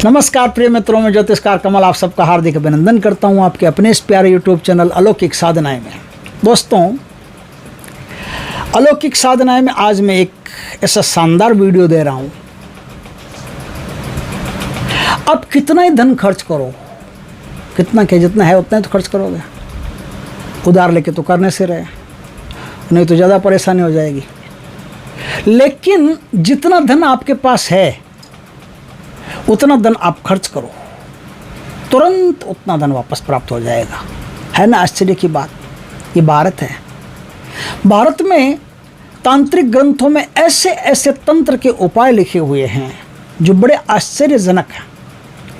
नमस्कार प्रिय मित्रों, में ज्योतिषकार कमल आप सबका हार्दिक अभिनंदन करता हूं आपके अपने इस प्यारे यूट्यूब चैनल अलौकिक साधनाएं में। दोस्तों, अलौकिक साधनाएं में आज मैं एक ऐसा शानदार वीडियो दे रहा हूं। अब कितना ही धन खर्च करो, कितना क्या, जितना है उतना ही तो खर्च करोगे। उधार लेके तो करने से रहे, नहीं तो ज़्यादा परेशानी हो जाएगी। लेकिन जितना धन आपके पास है उतना धन आप खर्च करो, तुरंत उतना धन वापस प्राप्त हो जाएगा। है ना आश्चर्य की बात। ये भारत है। भारत में तांत्रिक ग्रंथों में ऐसे ऐसे तंत्र के उपाय लिखे हुए हैं जो बड़े आश्चर्यजनक हैं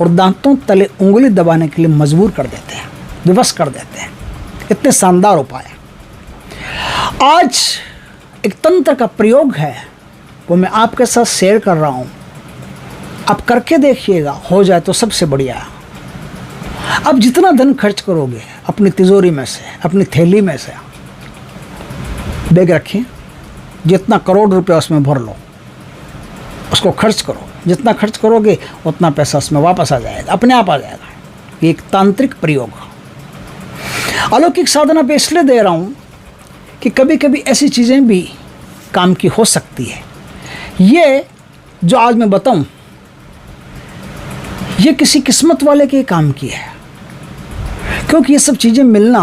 और दांतों तले उंगली दबाने के लिए मजबूर कर देते हैं, विवश कर देते हैं। इतने शानदार उपाय। आज एक तंत्र का प्रयोग है, वो मैं आपके साथ शेयर कर रहा हूँ। आप करके देखिएगा, हो जाए तो सबसे बढ़िया। अब जितना धन खर्च करोगे अपनी तिजोरी में से, अपनी थैली में से बैग रखिए, जितना करोड़ रुपया उसमें भर लो, उसको खर्च करो। जितना खर्च करोगे उतना पैसा उसमें वापस आ जाएगा, अपने आप आ जाएगा। एक तांत्रिक प्रयोग अलौकिक साधना पे इसलिए दे रहा हूँ कि कभी कभी ऐसी चीज़ें भी काम की हो सकती है। ये जो आज मैं बताऊँ, ये किसी किस्मत वाले के काम की है, क्योंकि ये सब चीज़ें मिलना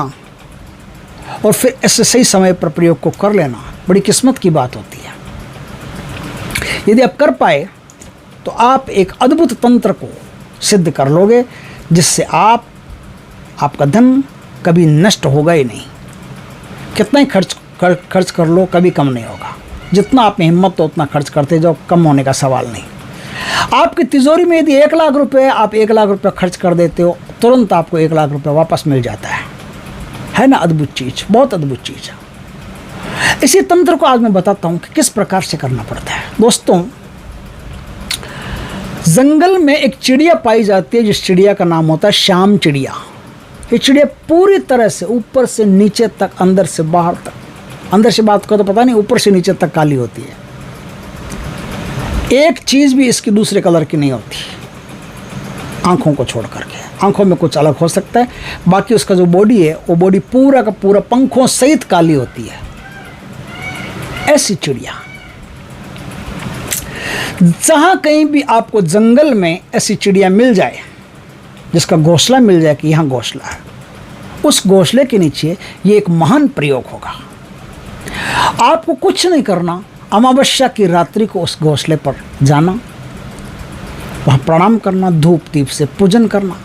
और फिर ऐसे सही समय पर प्रयोग को कर लेना बड़ी किस्मत की बात होती है। यदि आप कर पाए तो आप एक अद्भुत तंत्र को सिद्ध कर लोगे, जिससे आपका धन कभी नष्ट होगा ही नहीं। कितना ही खर्च कर लो, कभी कम नहीं होगा। जितना आप में हिम्मत तो उतना खर्च करते जाओ, कम होने का सवाल नहीं। आपकी तिजोरी में यदि 1 लाख रुपए आप 1 लाख रुपए खर्च कर देते हो, तुरंत आपको 1 लाख रुपए वापस मिल जाता है ना अद्भुत चीज़, बहुत अद्भुत चीज़ है। इसी तंत्र को आज मैं बताता हूँ कि किस प्रकार से करना पड़ता है। दोस्तों, जंगल में एक चिड़िया पाई जाती है, जिस चिड़िया का नाम होता है श्याम चिड़िया। ये चिड़िया पूरी तरह से ऊपर से नीचे तक, अंदर से बाहर तक, अंदर से बात को तो पता नहीं, ऊपर से नीचे तक काली होती है। एक चीज़ भी इसकी दूसरे कलर की नहीं होती, आँखों को छोड़ करके। आँखों में कुछ अलग हो सकता है, बाकी उसका जो बॉडी है वो बॉडी पूरा का पूरा पंखों सहित काली होती है। ऐसी चिड़िया जहाँ कहीं भी आपको जंगल में ऐसी चिड़िया मिल जाए, जिसका घोंसला मिल जाए कि यहाँ घोंसला है, उस घोंसले के नीचे ये एक महान प्रयोग होगा। आपको कुछ नहीं करना, अमावस्या की रात्रि को उस घोंसले पर जाना, वहाँ प्रणाम करना, धूप दीप से पूजन करना।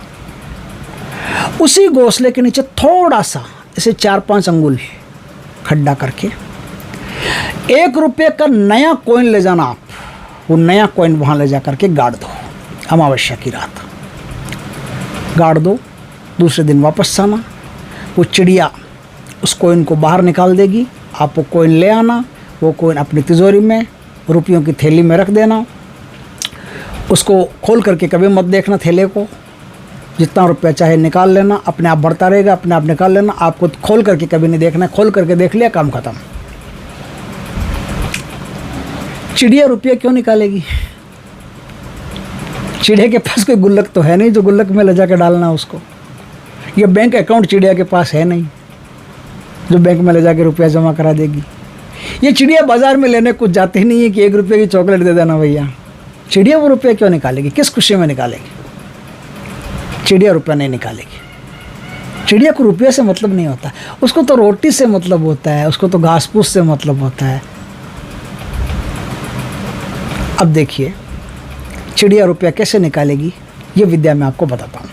उसी घोंसले के नीचे थोड़ा सा इसे 4-5 अंगुल खड्डा करके 1 रुपये का नया कॉइन ले जाना। आप वो नया कॉइन वहाँ ले जा करके गाड़ दो। अमावस्या की रात गाड़ दो, दूसरे दिन वापस आना। वो चिड़िया उस कॉइन को बाहर निकाल देगी, आप वो कॉइन ले आना। वो कॉइन अपनी तिजोरी में, रुपयों की थैली में रख देना। उसको खोल करके कभी मत देखना थैले को। जितना रुपया चाहे निकाल लेना, अपने आप बढ़ता रहेगा, अपने आप निकाल लेना। आपको खोल करके कभी नहीं देखना, खोल करके देख लिया, काम खत्म। चिड़िया रुपया क्यों निकालेगी? चिड़िया के पास कोई गुल्लक तो है नहीं जो गुल्लक में ले जाकर डालना उसको। ये बैंक अकाउंट चिड़िया के पास है नहीं जो बैंक में ले जाकर रुपया जमा करा देगी। ये चिड़िया बाजार में लेने कुछ जाती ही नहीं है कि 1 रुपये की चॉकलेट दे देना भैया। चिड़िया वो रुपया क्यों निकालेगी? किस खुशी में निकालेगी? चिड़िया रुपया नहीं निकालेगी। चिड़िया को रुपये से मतलब नहीं होता, उसको तो रोटी से मतलब होता है, उसको तो घास फूस से मतलब होता है। अब देखिए चिड़िया रुपया कैसे निकालेगी, ये विद्या मैं आपको बताता हूँ।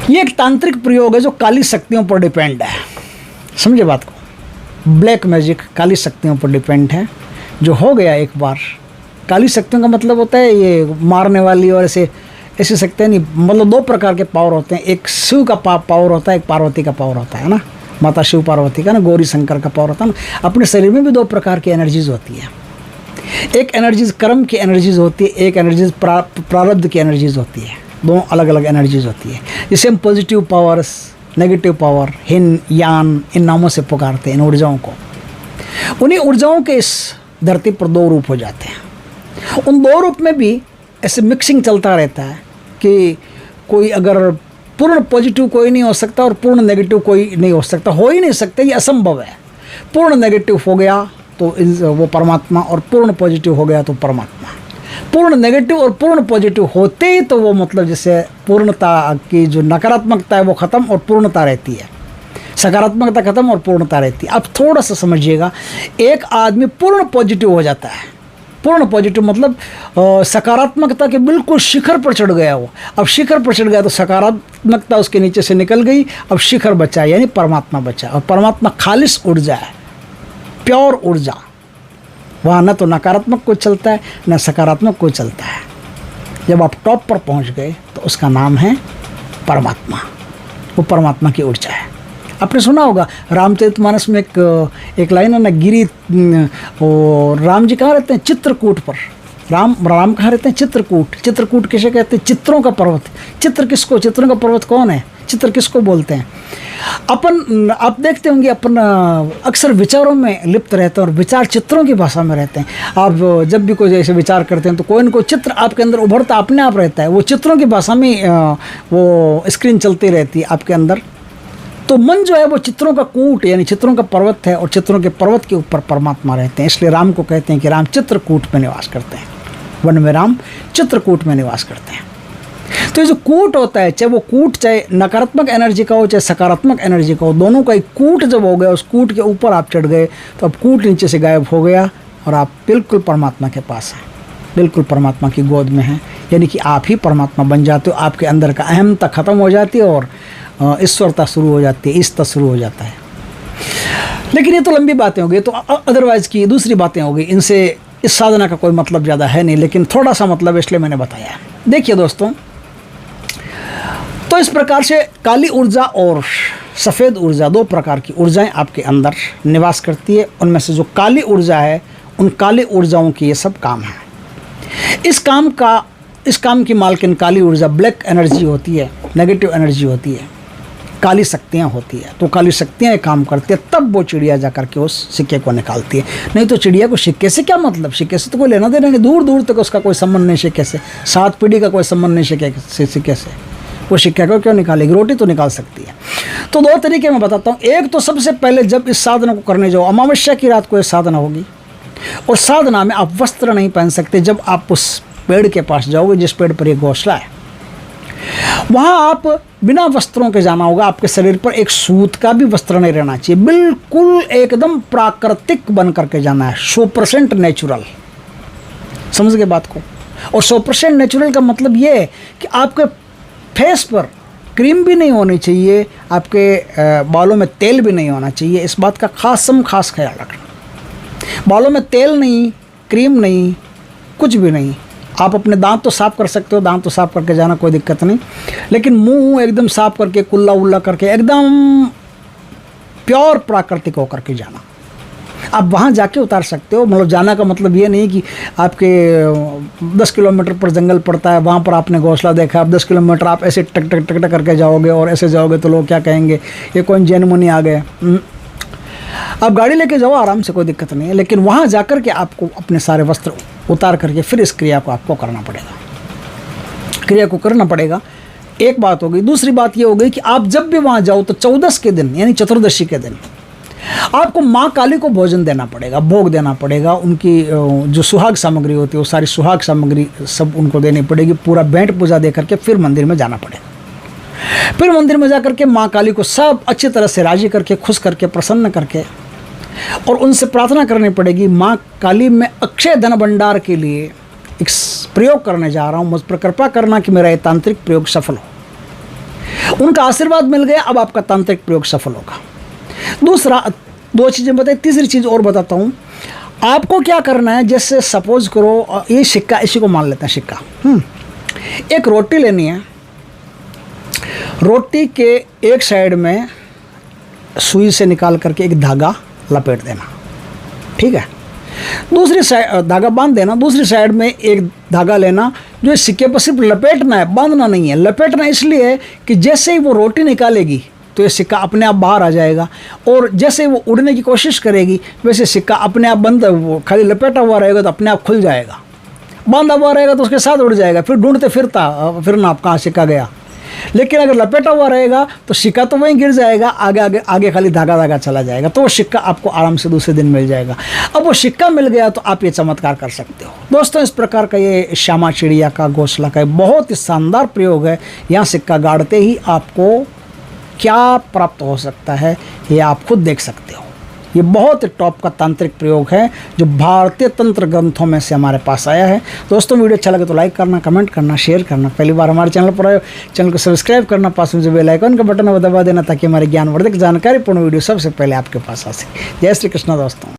ये एक तांत्रिक प्रयोग है जो काली शक्तियों पर डिपेंड है। समझे बात को? ब्लैक मैजिक काली शक्तियों पर डिपेंड है। जो हो गया एक बार, काली शक्तियों का मतलब होता है ये मारने वाली और ऐसी शक्तियाँ नहीं। मतलब 2 प्रकार के पावर होते हैं। एक शिव का पावर होता है, एक पार्वती का पावर होता है ना। माता शिव पार्वती का ना, गौरी शंकर का पावर होता है ना। अपने शरीर में भी 2 प्रकार की एनर्जीज होती है। एक एनर्जीज कर्म की एनर्जीज होती है, एक एनर्जीज प्रारब्ध की एनर्जीज होती है। 2 अलग अलग एनर्जीज होती है। जिसे हम पॉजिटिव पावर्स, नेगेटिव पावर, हिन यान, इन नामों से पुकारते हैं इन ऊर्जाओं को। उन्हीं ऊर्जाओं के इस धरती पर 2 रूप हो जाते हैं। उन 2 रूप में भी ऐसे मिक्सिंग चलता रहता है कि कोई अगर पूर्ण पॉजिटिव कोई नहीं हो सकता और पूर्ण नेगेटिव कोई नहीं हो सकता, हो ही नहीं सकता, ये असंभव है। पूर्ण नेगेटिव हो गया तो वो परमात्मा, और पूर्ण पॉजिटिव हो गया तो परमात्मा। पूर्ण नेगेटिव और पूर्ण पॉजिटिव होते ही तो वो मतलब जैसे पूर्णता की जो नकारात्मकता है वो ख़त्म और पूर्णता रहती है, सकारात्मकता खत्म और पूर्णता रहती है। अब थोड़ा सा समझिएगा, एक आदमी पूर्ण पॉजिटिव हो जाता है, पूर्ण पॉजिटिव मतलब सकारात्मकता के बिल्कुल शिखर पर चढ़ गया वो। अब शिखर पर चढ़ गया तो सकारात्मकता उसके नीचे से निकल गई, अब शिखर बचा यानी परमात्मा बचा, और परमात्मा खालिश ऊर्जा है, प्योर ऊर्जा। वहाँ न तो नकारात्मक कोई चलता है न सकारात्मक कोई चलता है। जब आप टॉप पर पहुँच गए तो उसका नाम है परमात्मा, वो परमात्मा की ऊर्जा है। आपने सुना होगा रामचरितमानस में एक लाइन है ना, गिरी, वो राम जी कहाँ रहते हैं? चित्रकूट पर। राम कहाँ रहते हैं? चित्रकूट। चित्रकूट किसे कहते हैं? चित्रों का पर्वत। चित्र किसको, चित्रों का पर्वत कौन है? चित्र किसको बोलते हैं? अपन, आप देखते होंगे अपन अक्सर विचारों में लिप्त रहते हैं और विचार चित्रों की भाषा में रहते हैं। आप जब भी कोई ऐसे विचार करते हैं तो कोई न कोई चित्र आपके अंदर उभरता अपने आप रहता है, वो चित्रों की भाषा में वो स्क्रीन चलती रहती है आपके अंदर। तो मन जो है वो चित्रों का कूट यानी चित्रों का पर्वत है, और चित्रों के पर्वत के ऊपर परमात्मा रहते हैं। इसलिए राम को कहते हैं कि राम चित्रकूट में निवास करते हैं, वन में राम चित्रकूट में निवास करते हैं। तो ये जो कूट होता है, चाहे वो कूट चाहे नकारात्मक एनर्जी का हो चाहे सकारात्मक एनर्जी का हो, दोनों का एक कूट जब हो गया, उस कूट के ऊपर आप चढ़ गए तो अब कूट नीचे से गायब हो गया और आप बिल्कुल परमात्मा के पास हैं, बिल्कुल परमात्मा की गोद में हैं। यानी कि आप ही परमात्मा बन जाते हो, आपके अंदर का अहमता ख़त्म हो जाती है और ईश्वरता शुरू हो जाती है, ईश्ता शुरू हो जाता है। लेकिन ये तो लंबी बातें हो गई, तो अदरवाइज़ की दूसरी बातें हो गई, इनसे इस साधना का कोई मतलब ज़्यादा है नहीं, लेकिन थोड़ा सा मतलब इसलिए मैंने बताया। देखिए दोस्तों, तो इस प्रकार से काली ऊर्जा और सफ़ेद ऊर्जा, दो प्रकार की ऊर्जाएं आपके अंदर निवास करती है। उनमें से जो काली ऊर्जा है, उन काली ऊर्जाओं की ये सब काम है। इस काम की मालकिन काली ऊर्जा ब्लैक एनर्जी होती है, नेगेटिव एनर्जी होती है, काली शक्तियाँ होती है। तो काली शक्तियाँ काम करती है, तब वो चिड़िया जा करके उस सिक्के को निकालती है। नहीं तो चिड़िया को सिक्के से क्या मतलब, सिक्के से तो कोई लेना देना नहीं, दूर दूर तक उसका कोई संबंध नहीं सिक्के से, 7 पीढ़ी का कोई संबंध नहीं सिक्के से। वो सिक्के को क्यों निकालेगी, रोटी तो निकाल सकती है। तो दो तरीके मैं बताता हूँ। एक तो सबसे पहले जब इस साधना को करने जाओ, अमावस्या की रात को ये साधना होगी, और साधना में आप वस्त्र नहीं पहन सकते। जब आप उस पेड़ के पास जाओगे जिस पेड़ पर ये घोंसला है, वहाँ आप बिना वस्त्रों के जाना होगा। आपके शरीर पर एक सूत का भी वस्त्र नहीं रहना चाहिए, बिल्कुल एकदम प्राकृतिक बन करके जाना है, 100% नेचुरल। समझ गए बात को? और 100% नेचुरल का मतलब ये है कि आपके फेस पर क्रीम भी नहीं होनी चाहिए, आपके बालों में तेल भी नहीं होना चाहिए। इस बात का खास ख्याल रखना। बालों में तेल नहीं, क्रीम नहीं, कुछ भी नहीं। आप अपने दांत तो साफ़ कर सकते हो, दांत तो साफ़ करके जाना, कोई दिक्कत नहीं, लेकिन मुंह एकदम साफ़ करके, कुल्ला उल्ला करके, एकदम प्योर प्राकृतिक होकर के जाना। आप वहाँ जाके उतार सकते हो। मतलब जाना का मतलब ये नहीं कि आपके 10 किलोमीटर पर जंगल पड़ता है, वहाँ पर आपने घोंसला देखा, आप 10 किलोमीटर आप ऐसे टक टक टक टक करके जाओगे और ऐसे जाओगे तो लोग क्या कहेंगे, ये कौन जैन मुनि आ गए। आप गाड़ी लेके जाओ आराम से, कोई दिक्कत नहीं है, लेकिन वहाँ जाकर के आपको अपने सारे वस्त्र उतार करके फिर इस क्रिया को आपको करना पड़ेगा, क्रिया को करना पड़ेगा। एक बात हो गई। दूसरी बात ये हो गई कि आप जब भी वहाँ जाओ तो 14 के दिन यानी चतुर्दशी के दिन आपको माँ काली को भोजन देना पड़ेगा, भोग देना पड़ेगा। उनकी जो सुहाग सामग्री होती है वो सारी सुहाग सामग्री सब उनको देनी पड़ेगी। पूरा भेंट पूजा दे करके फिर मंदिर में जाना पड़ेगा। फिर मंदिर में जा करके माँ काली को सब अच्छी तरह से राजी करके, खुश करके, प्रसन्न करके, और उनसे प्रार्थना करनी पड़ेगी, माँ काली मैं अक्षय धन भंडार के लिए एक प्रयोग करने जा रहा हूँ, मुझ पर कृपा करना कि मेरा ये तांत्रिक प्रयोग सफल हो। उनका आशीर्वाद मिल गया, अब आपका तांत्रिक प्रयोग सफल होगा। दूसरा, 2 चीज़ें बताई, तीसरी चीज़ और बताता हूँ। आपको क्या करना है, जैसे सपोज करो ये सिक्का, इसी को मान लेते हैं सिक्का। एक रोटी लेनी है, रोटी के एक साइड में सुई से निकाल करके एक धागा लपेट देना, ठीक है। दूसरी साइड धागा बांध देना, दूसरी साइड में एक धागा लेना जो इस सिक्के पर सिर्फ लपेटना है, बांधना नहीं है। लपेटना इसलिए कि जैसे ही वो रोटी निकालेगी तो ये सिक्का अपने आप बाहर आ जाएगा, और जैसे वो उड़ने की कोशिश करेगी वैसे सिक्का अपने आप बंद, वो खाली लपेटा हुआ रहेगा तो अपने आप खुल जाएगा। बांधा हुआ रहेगा तो उसके साथ उड़ जाएगा, फिर ढूंढते फिरना आप कहाँ सिक्का गया। लेकिन अगर लपेटा हुआ रहेगा तो सिक्का तो वहीं गिर जाएगा, आगे आगे आगे खाली धागा चला जाएगा, तो वो सिक्का आपको आराम से दूसरे दिन मिल जाएगा। अब वो सिक्का मिल गया तो आप ये चमत्कार कर सकते हो। दोस्तों, इस प्रकार का ये श्यामा चिड़िया का घोंसला का बहुत ही शानदार प्रयोग है। यहाँ सिक्का गाड़ते ही आपको क्या प्राप्त हो सकता है ये आप खुद देख सकते हो। ये बहुत टॉप का तांत्रिक प्रयोग है जो भारतीय तंत्र ग्रंथों में से हमारे पास आया है। दोस्तों, वीडियो अच्छा लगे तो लाइक करना, कमेंट करना, शेयर करना। पहली बार हमारे चैनल पर आए, चैनल को सब्सक्राइब करना, पास में जो बेल आइकन का बटन है वो दबा देना ताकि हमारी ज्ञानवर्धक जानकारीपूर्ण वीडियो सबसे पहले आपके पास आ सके। जय श्री कृष्ण दोस्तों।